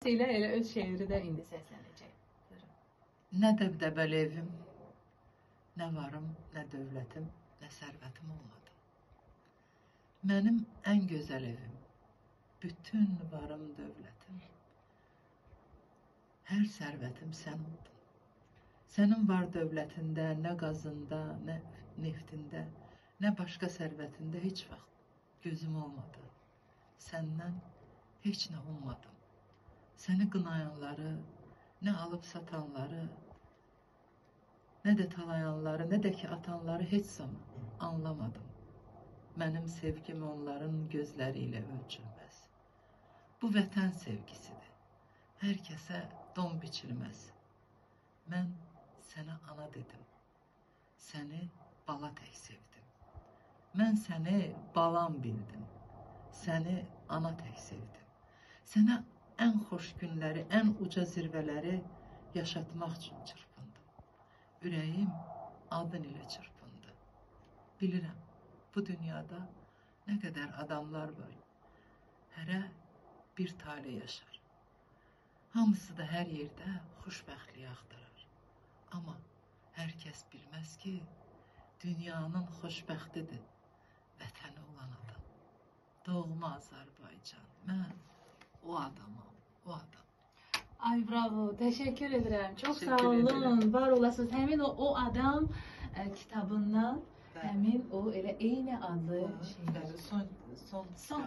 Vasitəsilə elə öz şeiri də indi səslənəcək. Buyurun. Nə dəbdəbəli evim, nə varım, nə dövlətim, nə sərvətim olmadı. Mənim ən gözəl evim, bütün varım, dövlətim, hər sərvətim sən oldun. Sənin var dövlətində, nə qazında, nə neftində, nə başqa sərvətində heç vaxt gözüm olmadı. Səndən heç nə ummadım. Səni qınayanları, nə alıb satanları, nə də talayanları, nə də ki atanları heç zaman anlamadım. Mənim sevgim onların gözləri ilə ölçülməz. Bu vətən sevgisidir. Hər kəsə don biçilməz. Mən sənə ana dedim. Səni bala tək sevdim. Mən səni balam bildim. Səni ana tək sevdim. Sənə ən xoş günləri, ən uca zirvələri yaşatmaq üçün çırpındım. Ürəyim adın ilə çırpındı. Bilirəm, bu dünyada nə qədər adamlar var. Hərə bir tale yaşar. Hamısı da hər yerdə xoşbəxtliyi axtarır. Amma hər kəs bilməz ki, dünyanın xoşbəxtidir vətəni olan adam. Doğma Azərbaycan, mən o adamam, o adam. Ay bravo, təşəkkür edirəm. Çox sağ Təşəkkür olun, edirəm. var olasınız. Həmin o adam kitabından, həmin o elə eyni adlı şeir. Son